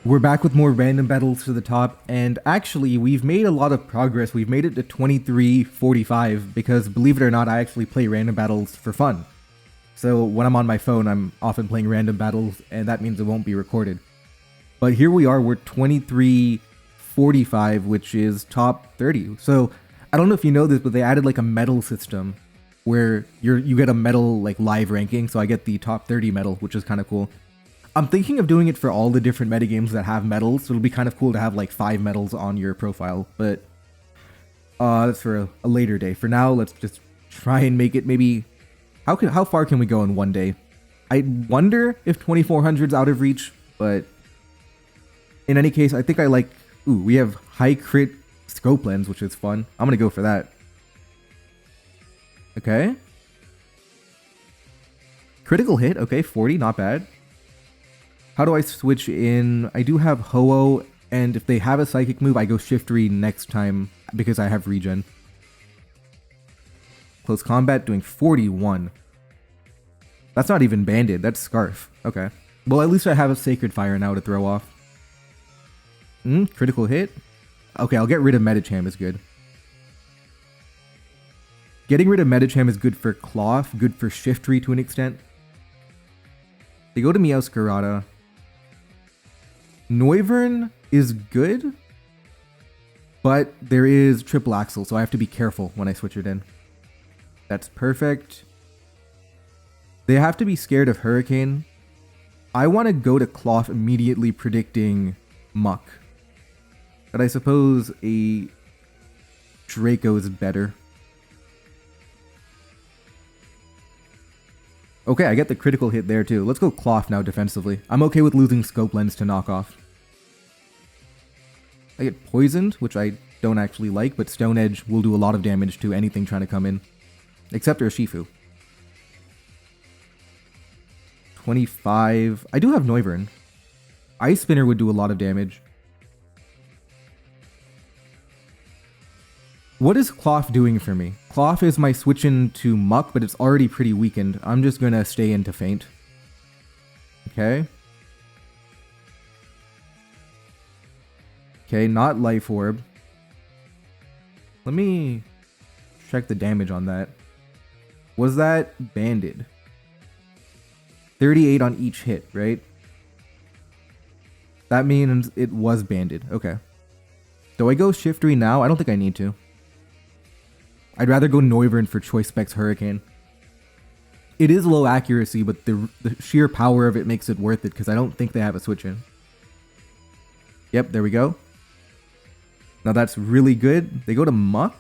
We're back with more random battles to the top, and actually, we've made a lot of progress. We've made it to 23:45 because, believe it or not, I actually play random battles for fun. So when I'm on my phone, I'm often playing random battles, and that means it won't be recorded. But here we are, we're 23:45, which is top 30. So I don't know if you know this, but they added like a medal system where you get a medal like live ranking. So I get the top 30 medal, which is kind of cool. I'm thinking of doing it for all the different metagames that have medals. So it'll be kind of cool to have like 5 medals on your profile, but that's for a later day. For now, let's just try and make it maybe. How far can we go in one day? I wonder if 2400's out of reach, but in any case, I think I like. Ooh, we have high crit scope lens, which is fun. I'm gonna go for that. Okay. Critical hit. Okay, 40, not bad. How do I switch in? I do have Ho-Oh, and if they have a psychic move, I go Shiftry next time because I have regen. Close combat doing 41. That's not even banded, that's Scarf. Okay. Well, at least I have a Sacred Fire now to throw off. Critical hit. Okay, I'll get rid of Medicham is good. Getting rid of Medicham is good for Cloth, good for Shiftry to an extent. They go to Meowscarada. Noivern is good, but there is Triple Axle, so I have to be careful when I switch it in. That's perfect. They have to be scared of Hurricane. I want to go to Cloth immediately predicting Muck. But I suppose a Draco is better. Okay, I get the critical hit there too. Let's go Cloth now defensively. I'm okay with losing Scope Lens to knock off. I get poisoned, which I don't actually like, but Stone Edge will do a lot of damage to anything trying to come in. Except Urshifu. 25. I do have Noivern. Ice Spinner would do a lot of damage. What is Cloth doing for me? Cloth is my switch into Muck, but it's already pretty weakened. I'm just gonna stay into Faint. Okay. Okay, not Life Orb. Let me check the damage on that. Was that banded? 38 on each hit, right? That means it was banded. Okay. Do I go Shiftry now? I don't think I need to. I'd rather go Noivern for Choice Specs Hurricane. It is low accuracy, but the sheer power of it makes it worth it because I don't think they have a switch in. Yep, there we go. Now that's really good. They go to Muck.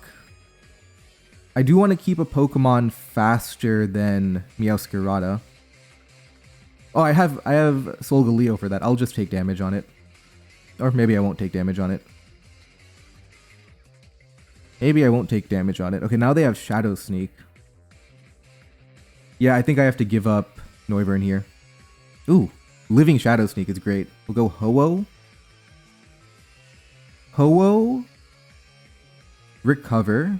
I do want to keep a Pokemon faster than Meowscarada. Oh, I have Solgaleo for that. I'll just take damage on it. Or maybe I won't take damage on it. Maybe I won't take damage on it. Okay, now they have Shadow Sneak. Yeah, I think I have to give up Noivern here. Ooh, Living Shadow Sneak is great. We'll go Ho-Oh. Ho-Oh. Recover.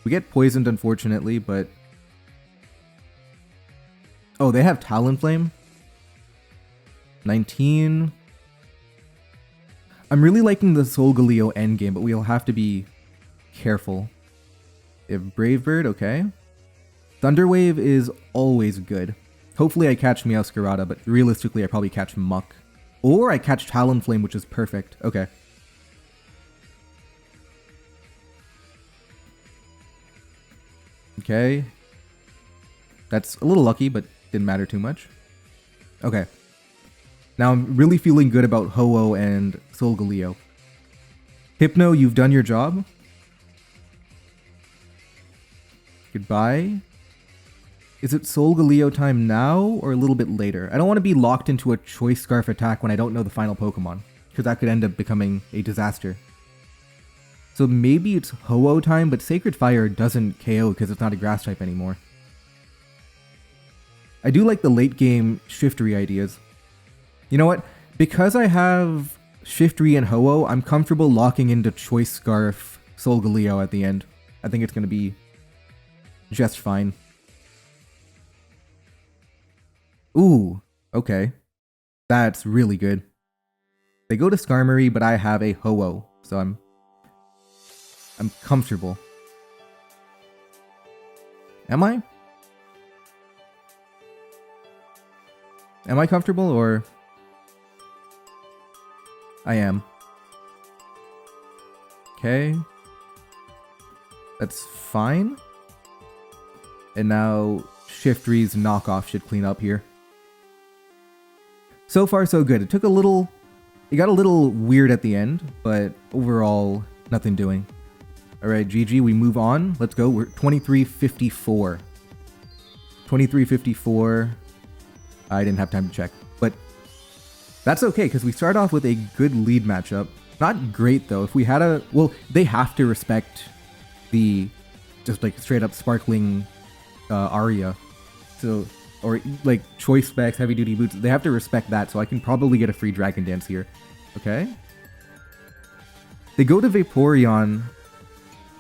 We get poisoned, unfortunately, but... Oh, they have Talonflame. 19... I'm really liking the Solgaleo endgame, but we'll have to be careful. If Brave Bird, okay. Thunderwave is always good. Hopefully I catch Meowscarada, but realistically I probably catch Muck. Or I catch Talonflame, which is perfect. Okay. Okay. That's a little lucky, but didn't matter too much. Okay. Now I'm really feeling good about Ho-Oh and Solgaleo. Hypno, you've done your job. Goodbye. Is it Solgaleo time now or a little bit later? I don't want to be locked into a Choice Scarf attack when I don't know the final Pokemon, because that could end up becoming a disaster. So maybe it's Ho-Oh time, but Sacred Fire doesn't KO because it's not a Grass type anymore. I do like the late game Shiftry ideas. You know what? Because I have Shiftry and Ho-Oh, I'm comfortable locking into Choice Scarf Solgaleo at the end. I think it's going to be just fine. Ooh, okay. That's really good. They go to Skarmory, but I have a Ho-Oh, so I'm comfortable. Am I? Am I comfortable, or... I am. Okay. That's fine. And now Shiftry's knockoff should clean up here. So far, so good. It took a little... It got a little weird at the end, but overall, nothing doing. Alright, GG, we move on. Let's go. We're 2354. 2354. I didn't have time to check, but that's okay, because we start off with a good lead matchup. Not great, though. If we had a... Well, they have to respect the just, like, straight-up sparkling Aria. So... Or, like, choice specs, heavy-duty boots. They have to respect that, so I can probably get a free Dragon Dance here. Okay? They go to Vaporeon.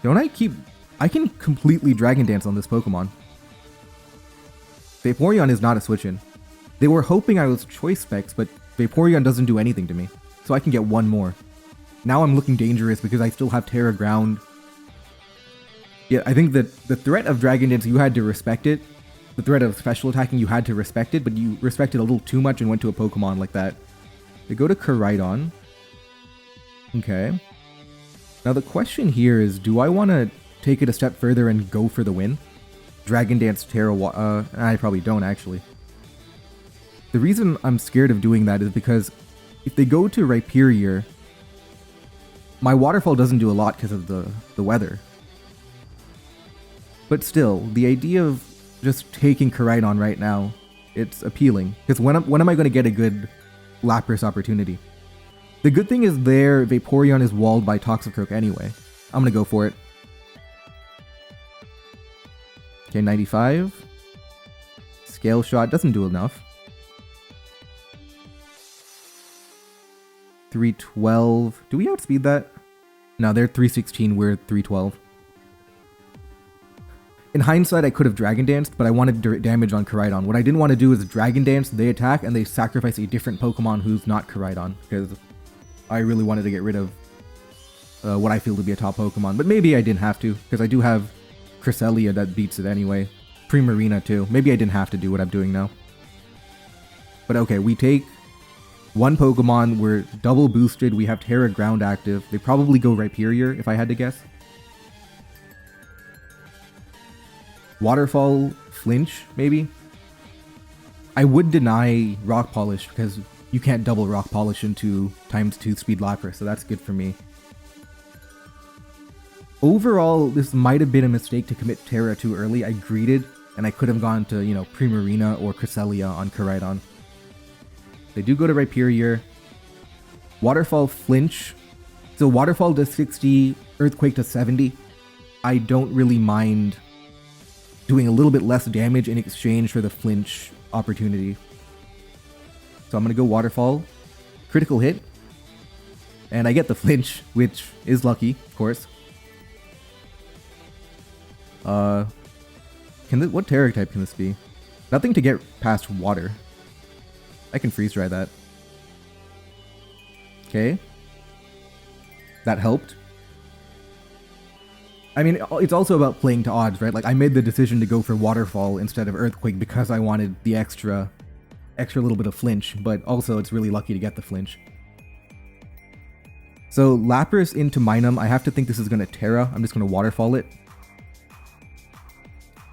Don't I keep... I can completely Dragon Dance on this Pokemon. Vaporeon is not a switch-in. They were hoping I was choice specs, but Vaporeon doesn't do anything to me. So I can get one more. Now I'm looking dangerous because I still have Terra Ground. Yeah, I think that the threat of Dragon Dance, you had to respect it. The threat of special attacking, you had to respect it, but you respected a little too much and went to a Pokemon like that. They go to Koraidon. Okay. Now the question here is, do I want to take it a step further and go for the win? Dragon Dance Terra... I probably don't, actually. The reason I'm scared of doing that is because if they go to Rhyperior, my Waterfall doesn't do a lot because of the weather. But still, the idea of just taking Koraidon right now, it's appealing. Because when am I going to get a good Lapras opportunity? The good thing is their Vaporeon is walled by Toxicroak anyway. I'm going to go for it. Okay, 95. Scale Shot doesn't do enough. 312. Do we outspeed that? No, they're 316, we're 312. In hindsight, I could have Dragon Danced, but I wanted damage on Koraidon. What I didn't want to do is Dragon Dance, they attack, and they sacrifice a different Pokemon who's not Koraidon, because I really wanted to get rid of what I feel to be a top Pokemon. But maybe I didn't have to, because I do have Cresselia that beats it anyway. Primarina too. Maybe I didn't have to do what I'm doing now. But okay, we take one Pokemon, we're double boosted, we have Terra Ground active. They probably go Rhyperior, if I had to guess. Waterfall Flinch, maybe? I would deny Rock Polish, because you can't double Rock Polish into ×2 speed Lapras, so that's good for me. Overall, this might have been a mistake to commit Terra too early. I greeted, and I could have gone to, you know, Primarina or Cresselia on Koraidon. They do go to Rhyperior. Waterfall Flinch. So Waterfall does 60, Earthquake does 70. I don't really mind doing a little bit less damage in exchange for the Flinch opportunity. So I'm going to go Waterfall. Critical hit. And I get the Flinch, which is lucky, of course. What Terra type can this be? Nothing to get past water. I can freeze dry that. Okay. That helped. I mean, it's also about playing to odds, right? Like, I made the decision to go for Waterfall instead of Earthquake because I wanted the extra little bit of flinch, but also it's really lucky to get the flinch. So, Lapras into Minun. I have to think this is going to Terra. I'm just going to Waterfall it.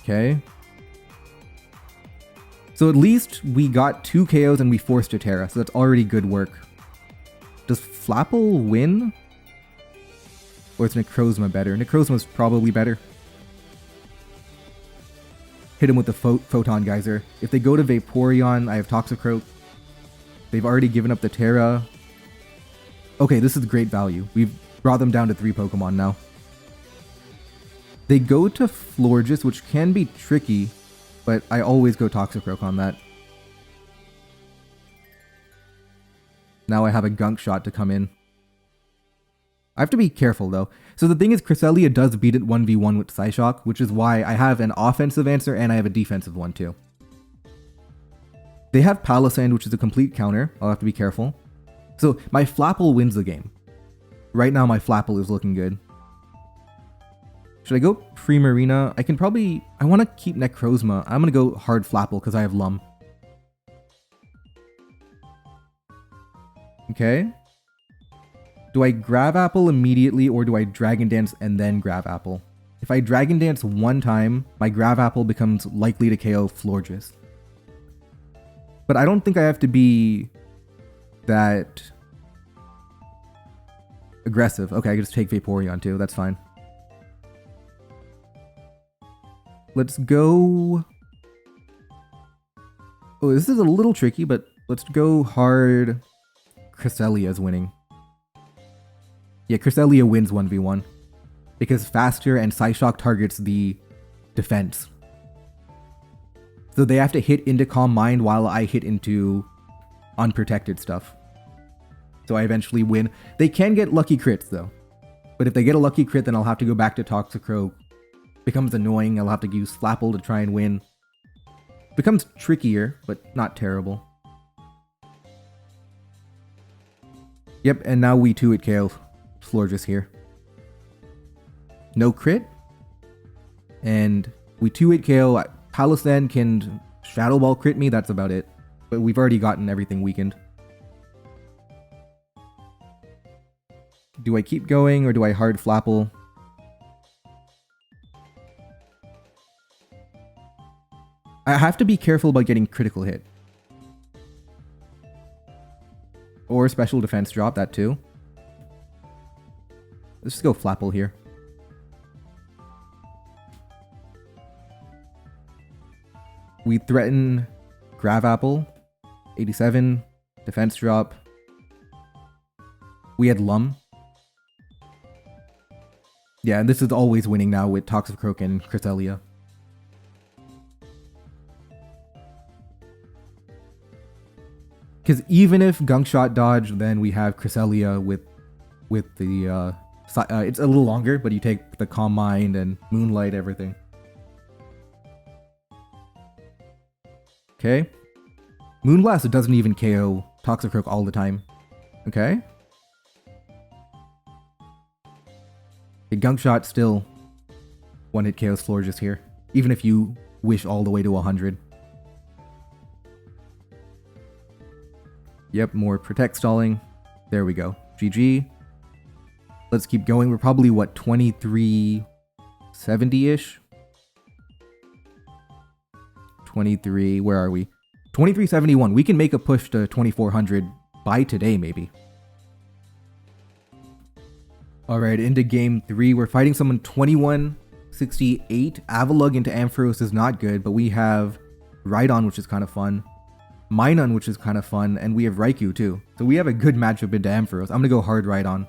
Okay. So at least we got 2 KOs and we forced a Terra, so that's already good work. Does Flapple win? Or is Necrozma better? Necrozma's probably better. Hit him with the Photon Geyser. If they go to Vaporeon, I have Toxicroak. They've already given up the Terra. Okay, this is great value. We've brought them down to 3 Pokemon now. They go to Florges, which can be tricky, but I always go Toxicroak on that. Now I have a Gunk Shot to come in. I have to be careful though. So the thing is, Cresselia does beat it 1v1 with Psyshock, which is why I have an offensive answer and I have a defensive one too. They have Palossand, which is a complete counter. I'll have to be careful. So my Flapple wins the game. Right now my Flapple is looking good. Should I go Primarina? I can probably... I want to keep Necrozma. I'm going to go hard Flapple because I have Lum. Okay. Do I grab Apple immediately or do I Dragon Dance and then grab Apple? If I Dragon Dance one time, my grab Apple becomes likely to KO Florges. But I don't think I have to be that aggressive. Okay, I can just take Vaporeon too. That's fine. Let's go... Oh, this is a little tricky, but let's go hard. Cresselia's winning. Yeah, Cresselia wins 1v1. Because faster and Psyshock targets the defense. So they have to hit into Calm Mind while I hit into unprotected stuff. So I eventually win. They can get lucky crits though. But if they get a lucky crit, then I'll have to go back to Toxicroak. Becomes annoying. I'll have to use Flapple to try and win. Becomes trickier, but not terrible. Yep, and now we 2-hit KO Florges here. No crit. And we 2-hit KO. Palossand can Shadow Ball crit me, that's about it. But we've already gotten everything weakened. Do I keep going or do I hard Flapple? I have to be careful about getting critical hit. Or special defense drop, that too. Let's just go Flapple here. We threaten Grav Apple. 87. Defense drop. We had Lum. Yeah, and this is always winning now with Toxicroak and Cresselia. Because even if Gunk Shot dodge, then we have Cresselia with the... it's a little longer, but you take the Calm Mind and Moonlight, everything. Okay. Moonblast doesn't even KO Toxicroak all the time. Okay. The Gunk Shot still one-hit KOs Florges here, even if you wish all the way to 100. Yep, more Protect stalling. There we go. GG. Let's keep going. We're probably, what, 2370-ish? 23, where are we? 2371. We can make a push to 2400 by today, maybe. Alright, into game 3. We're fighting someone 2168. Avalugg into Ampharos is not good, but we have Rhydon, which is kind of fun. Minun, which is kind of fun, and we have Raikou too. So we have a good matchup into Ampharos. I'm gonna go hard Rhydon.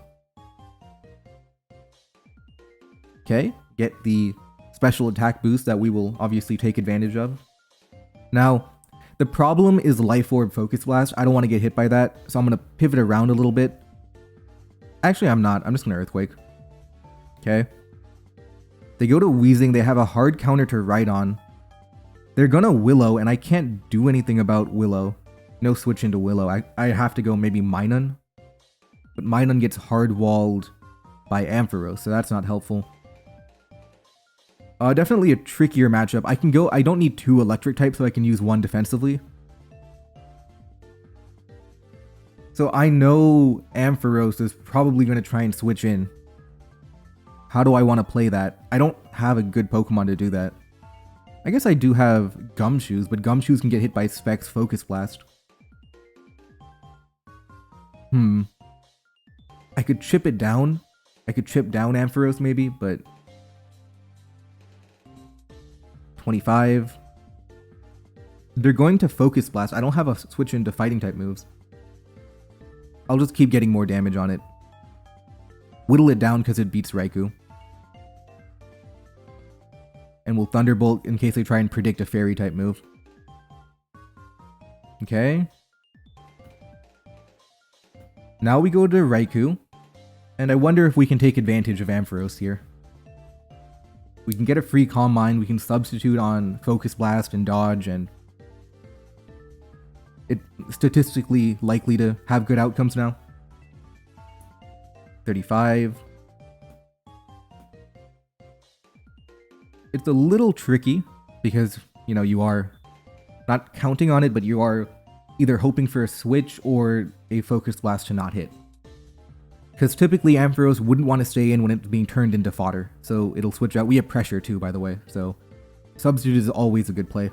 Okay, get the special attack boost that we will obviously take advantage of. Now, the problem is Life Orb Focus Blast. I don't want to get hit by that, so I'm gonna pivot around a little bit. Actually, I'm not. I'm just gonna Earthquake. Okay. They go to Weezing. They have a hard counter to Rhydon. They're gonna Willow, and I can't do anything about Willow. No switch into Willow. I have to go maybe Minun. But Minun gets hard-walled by Ampharos, so that's not helpful. Definitely a trickier matchup. I don't need 2 electric types, so I can use 1 defensively. So I know Ampharos is probably going to try and switch in. How do I want to play that? I don't have a good Pokemon to do that. I guess I do have Gumshoos, but Gumshoos can get hit by Specs Focus Blast. I could chip it down. I could chip down Ampharos maybe, but... 25. They're going to Focus Blast. I don't have a switch into Fighting type moves. I'll just keep getting more damage on it. Whittle it down because it beats Raikou. And we'll Thunderbolt in case they try and predict a Fairy type move. Okay. Now we go to Raikou. And I wonder if we can take advantage of Ampharos here. We can get a free Calm Mind. We can substitute on Focus Blast and Dodge and... it's statistically likely to have good outcomes now. 35. It's a little tricky because, you know, you are not counting on it, but you are either hoping for a switch or a focused blast to not hit. Because typically Ampharos wouldn't want to stay in when it's being turned into fodder, so it'll switch out. We have pressure too, by the way, so substitute is always a good play.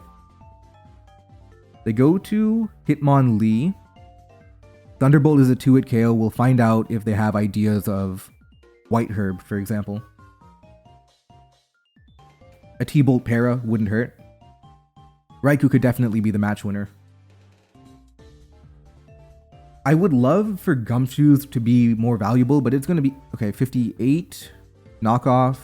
They go to Hitmonlee. Thunderbolt is a 2-hit KO. We'll find out if they have ideas of White Herb, for example. A T-Bolt Para wouldn't hurt. Raikou could definitely be the match winner. I would love for Gumshoos to be more valuable, but it's going to be... Okay, 58. Knockoff.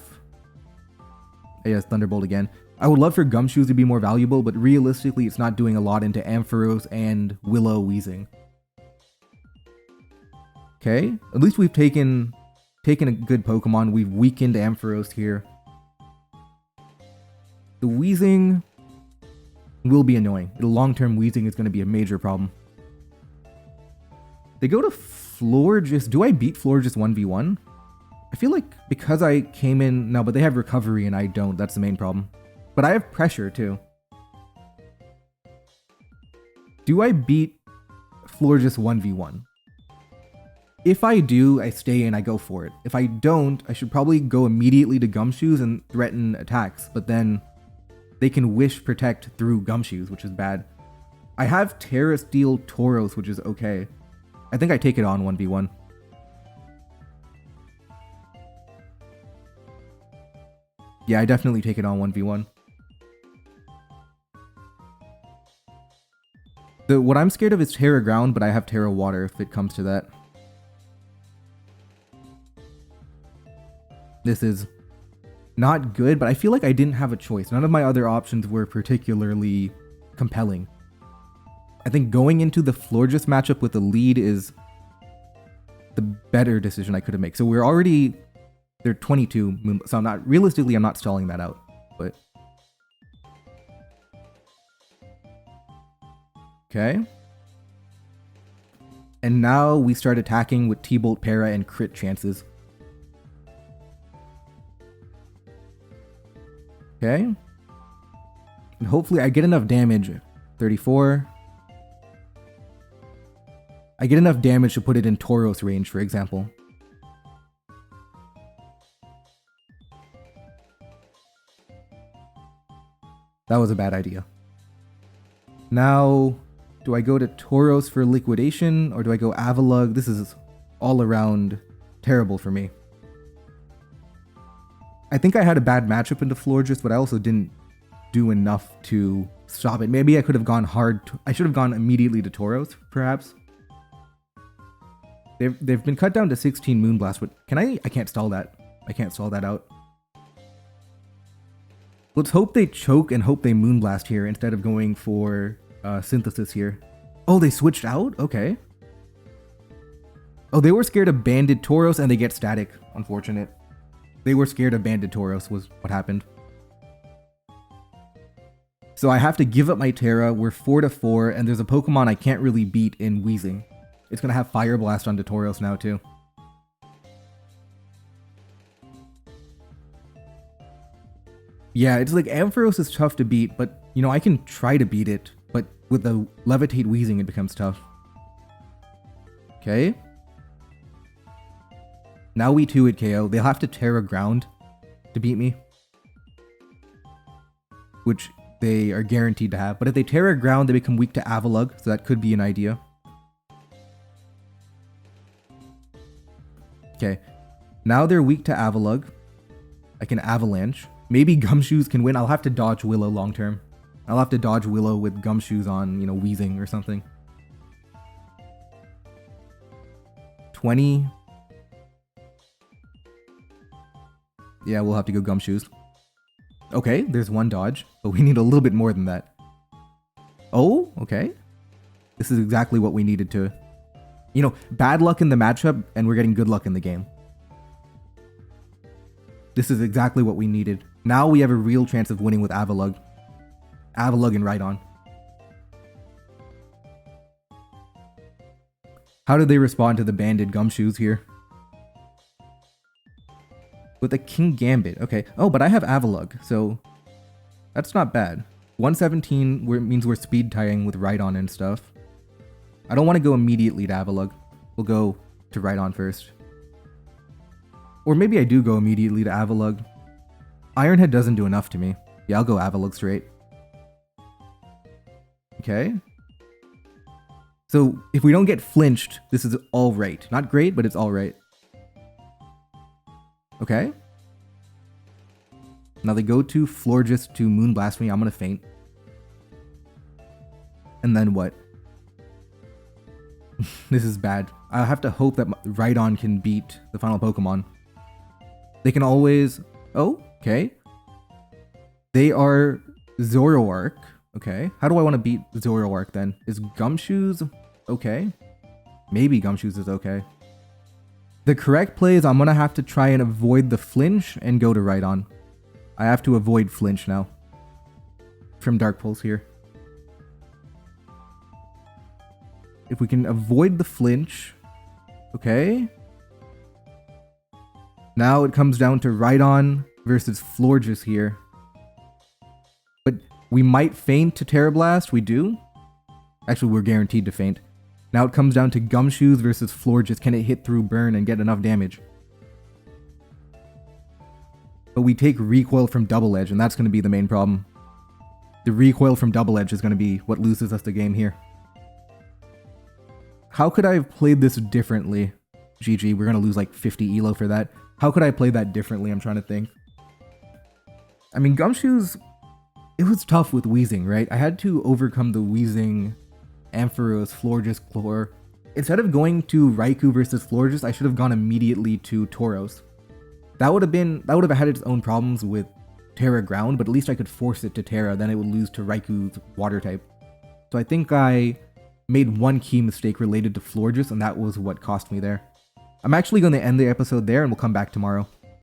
Yes, Thunderbolt again. I would love for Gumshoos to be more valuable, but realistically, it's not doing a lot into Ampharos and Willow Weezing. Okay, at least we've taken a good Pokemon. We've weakened Ampharos here. The Weezing will be annoying. The long-term Weezing is going to be a major problem. They go to Florges. Do I beat Florges 1v1? I feel like because I came in... No, but they have Recovery and I don't. That's the main problem. But I have Pressure too. Do I beat Florges 1v1? If I do, I stay and I go for it. If I don't, I should probably go immediately to Gumshoos and threaten attacks. But then they can Wish Protect through Gumshoos, which is bad. I have Terra Steel Tauros, which is okay. I think I take it on 1v1. Yeah, I definitely take it on 1v1. What I'm scared of is Terra Ground, but I have Terra Water if it comes to that. This is not good, but I feel like I didn't have a choice. None of my other options were particularly compelling. I think going into the Florges matchup with the lead is the better decision I could have made. So we're already... They're 22, so I'm not... Realistically, I'm not stalling that out, but... Okay. And now we start attacking with T-Bolt Para and crit chances. Okay. And hopefully I get enough damage. 34. I get enough damage to put it in Tauros range, for example. That was a bad idea. Now, do I go to Tauros for liquidation or do I go Avalugg? This is all around terrible for me. I think I had a bad matchup into Florges, but I also didn't do enough to stop it. Maybe I could have gone hard. I should have gone immediately to Tauros, perhaps. They've been cut down to 16 Moonblast, but can I can't stall that. I can't stall that out. Let's hope they choke and hope they Moonblast here instead of going for Synthesis here. Oh, they switched out? Okay. Oh, they were scared of Banded Tauros and they get Static. Unfortunate. They were scared of Banded Tauros was what happened. So I have to give up my Terra. We're 4-4 and there's a Pokemon I can't really beat in Weezing. It's going to have Fire Blast onto Tauros now too. Yeah, it's like Ampharos is tough to beat, but you know, I can try to beat it, but with the Levitate Weezing it becomes tough. Okay. Now we 2-hit KO. They'll have to Terra Ground to beat me, which they are guaranteed to have. But if they Terra Ground, they become weak to Avalugg, so that could be an idea. Okay. Now they're weak to Avalugg. I can Avalanche. Maybe Gumshoos can win. I'll have to dodge Willow long term. I'll have to dodge Willow with Gumshoos on, you know, Weezing or something. 20. Yeah, we'll have to go Gumshoos. Okay, there's one dodge, but we need a little bit more than that. Oh, okay. This is exactly what we needed to... You know, bad luck in the matchup, and we're getting good luck in the game. This is exactly what we needed. Now we have a real chance of winning with Avalugg. Avalugg and Rhydon. How did they respond to the banded Gumshoos here? With a King Gambit. Okay. Oh, but I have Avalugg, so that's not bad. 117 means we're speed tying with Rhydon and stuff. I don't want to go immediately to Avalugg. We'll go to Rhydon first. Or maybe I do go immediately to Avalugg. Ironhead doesn't do enough to me. Yeah, I'll go Avalugg straight. Okay. So if we don't get flinched, this is alright. Not great, but it's alright. Okay. Now they go to Florges to Moonblast me. I'm gonna faint. And then what? This is bad. I have to hope that Rhydon can beat the final Pokemon. They can always... Oh, okay. They are Zoroark. Okay. How do I want to beat Zoroark then? Is Gumshoos okay? Maybe Gumshoos is okay. The correct play is I'm going to have to try and avoid the flinch and go to Rhydon. I have to avoid flinch now. From Dark Pulse here. If we can avoid the flinch. Okay. Now it comes down to Rhydon versus Florges here. But we might feint to Terra Blast. We do. Actually, we're guaranteed to feint. Now it comes down to Gumshoos versus Florges. Can it hit through Burn and get enough damage? But we take recoil from Double Edge, and that's going to be the main problem. The recoil from Double Edge is going to be what loses us the game here. How could I have played this differently? GG, we're going to lose like 50 elo for that. How could I play that differently? I'm trying to think. I mean, Gumshoos, it was tough with Weezing, right? I had to overcome the Weezing, Ampharos, Florges, Chlor. Instead of going to Raikou versus Florges, I should have gone immediately to Tauros. That would have had its own problems with Terra Ground, but at least I could force it to Terra, then it would lose to Raikou's Water type. So I think I made one key mistake related to Florges, and that was what cost me there. I'm actually going to end the episode there, and we'll come back tomorrow.